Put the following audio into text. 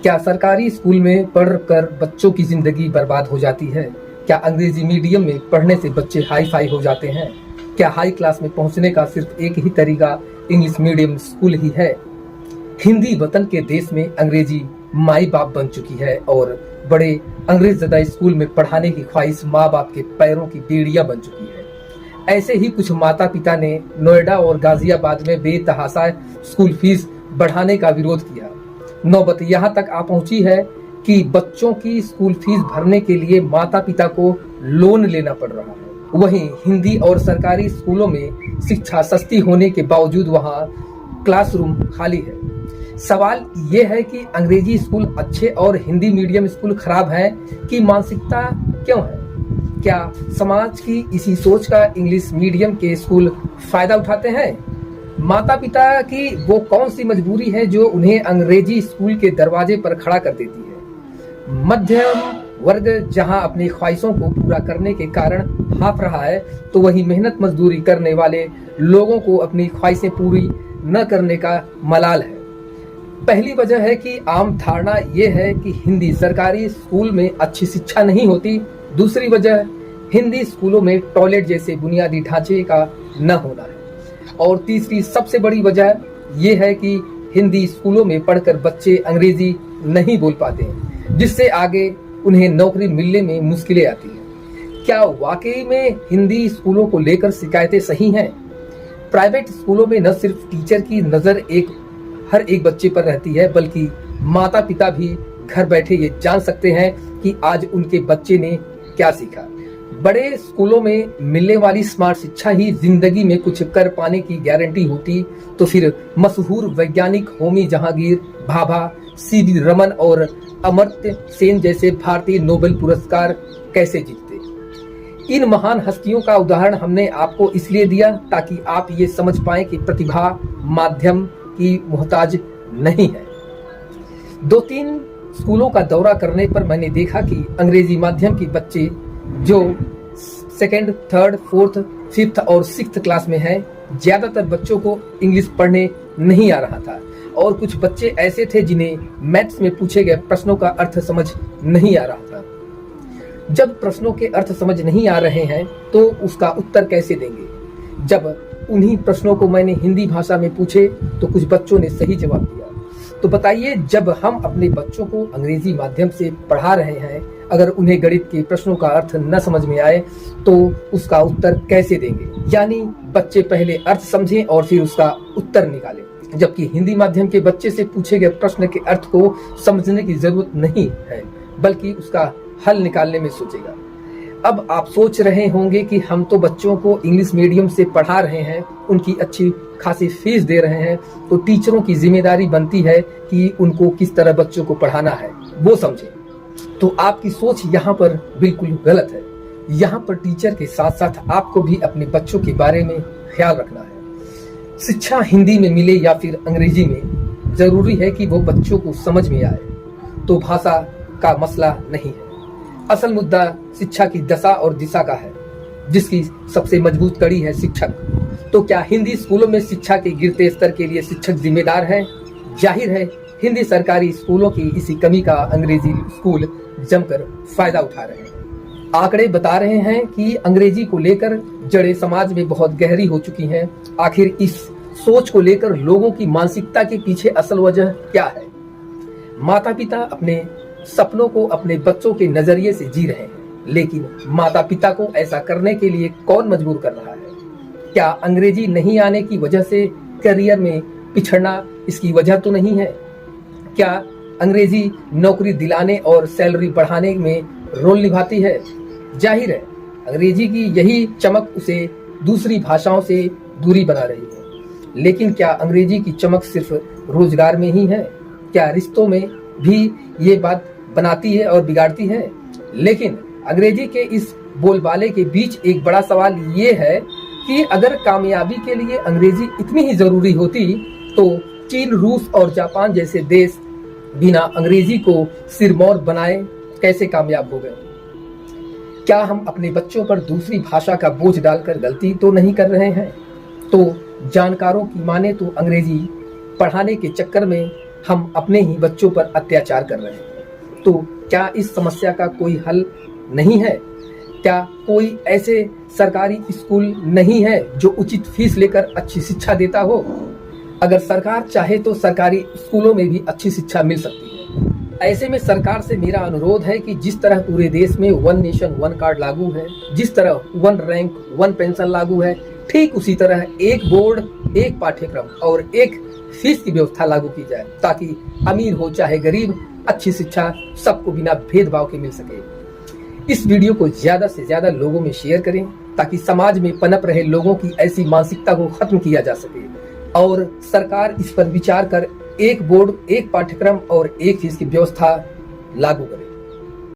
क्या सरकारी स्कूल में पढ़कर बच्चों की जिंदगी बर्बाद हो जाती है? क्या अंग्रेजी मीडियम में पढ़ने से बच्चे हाई फाई हो जाते हैं? क्या हाई क्लास में पहुंचने का सिर्फ एक ही तरीका इंग्लिश मीडियम स्कूल ही है? हिंदी वतन के देश में अंग्रेजी माई बाप बन चुकी है और बड़े अंग्रेज ज़दा स्कूल में पढ़ाने की ख्वाहिश माँ बाप के पैरों की बेड़ियां बन चुकी है। ऐसे ही कुछ माता पिता ने नोएडा और गाजियाबाद में बेतहाशा स्कूल फीस बढ़ाने का विरोध किया। नौबत यहाँ तक आ पहुंची है कि बच्चों की स्कूल फीस भरने के लिए माता पिता को लोन लेना पड़ रहा है। वहीं हिंदी और सरकारी स्कूलों में शिक्षा सस्ती होने के बावजूद वहाँ क्लासरूम खाली है। सवाल ये है कि अंग्रेजी स्कूल अच्छे और हिंदी मीडियम स्कूल खराब है कि मानसिकता क्यों है? क्या समाज की इसी सोच का इंग्लिश मीडियम के स्कूल फायदा उठाते हैं? माता पिता की वो कौन सी मजबूरी है जो उन्हें अंग्रेजी स्कूल के दरवाजे पर खड़ा कर देती है? मध्यम वर्ग जहां अपनी ख्वाहिशों को पूरा करने के कारण हाफ रहा है, तो वही मेहनत मजदूरी करने वाले लोगों को अपनी ख्वाहिशें पूरी न करने का मलाल है। पहली वजह है कि आम धारणा ये है कि हिंदी सरकारी स्कूल में अच्छी शिक्षा नहीं होती। दूसरी वजह हिंदी स्कूलों में टॉयलेट जैसे बुनियादी ढांचे का न होना है। और तीसरी सबसे बड़ी वजह यह है कि हिंदी स्कूलों में पढ़कर बच्चे अंग्रेजी नहीं बोल पाते हैं, जिससे आगे उन्हें नौकरी मिलने में मुश्किलें आती हैं। क्या वाकई में हिंदी स्कूलों को लेकर शिकायतें सही हैं? प्राइवेट स्कूलों में न सिर्फ टीचर की नज़र हर एक बच्चे पर रहती है, बल्कि माता पिता भी घर बैठे ये जान सकते हैं कि आज उनके बच्चे ने क्या सीखा। बड़े स्कूलों में मिलने वाली स्मार्ट शिक्षा ही जिंदगी में कुछ कर पाने की गारंटी होती तो फिर मशहूर वैज्ञानिक होमी जहांगीर, भाभा, सीवी रमन और अमर्त्य सेन जैसे भारतीय नोबेल पुरस्कार कैसे जीतते? इन महान हस्तियों का उदाहरण हमने आपको इसलिए दिया ताकि आप ये समझ पाएं कि प्रतिभा माध्यम की मोहताज नहीं है। 2-3 स्कूलों का दौरा करने पर मैंने देखा कि अंग्रेजी माध्यम के बच्चे जो 2nd, 3rd, 4th, 5th और 6th क्लास में हैं, ज्यादातर बच्चों को इंग्लिश पढ़ने नहीं आ रहा था और कुछ बच्चे ऐसे थे जिन्हें मैथ्स में पूछे गए प्रश्नों का अर्थ समझ नहीं आ रहा था। जब प्रश्नों के अर्थ समझ नहीं आ रहे हैं तो उसका उत्तर कैसे देंगे? जब उन्हीं प्रश्नों को मैंने हिंदी भाषा में पूछे तो कुछ बच्चों ने सही जवाब दिया। तो बताइए, जब हम अपने बच्चों को अंग्रेजी माध्यम से पढ़ा रहे हैं, अगर उन्हें गणित के प्रश्नों का अर्थ न समझ में आए तो उसका उत्तर कैसे देंगे? यानी बच्चे पहले अर्थ समझें और फिर उसका उत्तर निकालें, जबकि हिंदी माध्यम के बच्चे से पूछे गए प्रश्न के अर्थ को समझने की जरूरत नहीं है, बल्कि उसका हल निकालने में सोचेगा। अब आप सोच रहे होंगे कि हम तो बच्चों को इंग्लिश मीडियम से पढ़ा रहे हैं, उनकी अच्छी खासी फीस दे रहे हैं, तो टीचरों की जिम्मेदारी बनती है कि उनको किस तरह बच्चों को पढ़ाना है वो समझें। तो आपकी सोच यहाँ पर बिल्कुल गलत है। यहाँ पर टीचर के साथ साथ आपको भी अपने बच्चों के बारे में ख्याल रखना है। शिक्षा हिंदी में मिले या फिर अंग्रेजी में, जरूरी है कि वो बच्चों को समझ में आए। तो भाषा का मसला नहीं है, असल मुद्दा शिक्षा की दशा और दिशा का है, जिसकी सबसे मजबूत कड़ी है शिक्षक। तो क्या हिंदी स्कूलों में शिक्षा के गिरते स्तर के लिए शिक्षक जिम्मेदार हैं? जाहिर है हिंदी सरकारी स्कूलों की इसी कमी का अंग्रेजी स्कूल जमकर फायदा उठा रहे हैं। आंकड़े बता रहे हैं कि अंग्रेजी को लेकर जड़ें समाज में बहुत गहरी हो चुकी हैं। आखिर इस सोच को लेकर लोगों की मानसिकता के पीछे असल वजह क्या है? माता पिता अपने सपनों को अपने बच्चों के नजरिए से जी रहे हैं, लेकिन माता पिता को ऐसा करने के लिए कौन मजबूर कर रहा है? क्या अंग्रेजी नहीं आने की वजह से करियर में पिछड़ना इसकी वजह तो नहीं है? क्या अंग्रेजी नौकरी दिलाने और सैलरी बढ़ाने में रोल निभाती है? जाहिर है अंग्रेजी की यही चमक उसे दूसरी भाषाओं से दूरी बना रही है। लेकिन क्या अंग्रेजी की चमक सिर्फ रोजगार में ही है? क्या रिश्तों में भी ये बात बनाती है और बिगाड़ती है? लेकिन अंग्रेजी के इस बोलबाले के बीच एक बड़ा सवाल ये है कि अगर कामयाबी के लिए अंग्रेजी इतनी ही जरूरी होती तो चीन, रूस और जापान जैसे देश बिना अंग्रेजी को सिरमौर बनाए कैसे कामयाब हो गए? क्या हम अपने बच्चों पर दूसरी भाषा का बोझ डालकर गलती तो नहीं कर रहे हैं? तो जानकारों की माने तो अंग्रेजी पढ़ाने के चक्कर में हम अपने ही बच्चों पर अत्याचार कर रहे हैं। तो क्या इस समस्या का कोई हल नहीं है? क्या कोई ऐसे सरकारी स्कूल नहीं है जो उचित फीस लेकर अच्छी शिक्षा देता हो? अगर सरकार चाहे तो सरकारी स्कूलों में भी अच्छी शिक्षा मिल सकती है। ऐसे में सरकार से मेरा अनुरोध है कि जिस तरह पूरे देश में वन नेशन वन कार्ड लागू है, जिस तरह वन रैंक वन पेंशन लागू है, ठीक उसी तरह एक बोर्ड, एक पाठ्यक्रम और एक फीस की व्यवस्था लागू की जाए, ताकि अमीर हो चाहे गरीब, अच्छी शिक्षा सबको बिना भेदभाव के मिल सके। इस वीडियो को ज्यादा से ज्यादा लोगों में शेयर करें, ताकि समाज में पनप रहे लोगों की ऐसी मानसिकता को खत्म किया जा सके और सरकार इस पर विचार कर एक बोर्ड, एक पाठ्यक्रम और एक फीस की व्यवस्था लागू करे।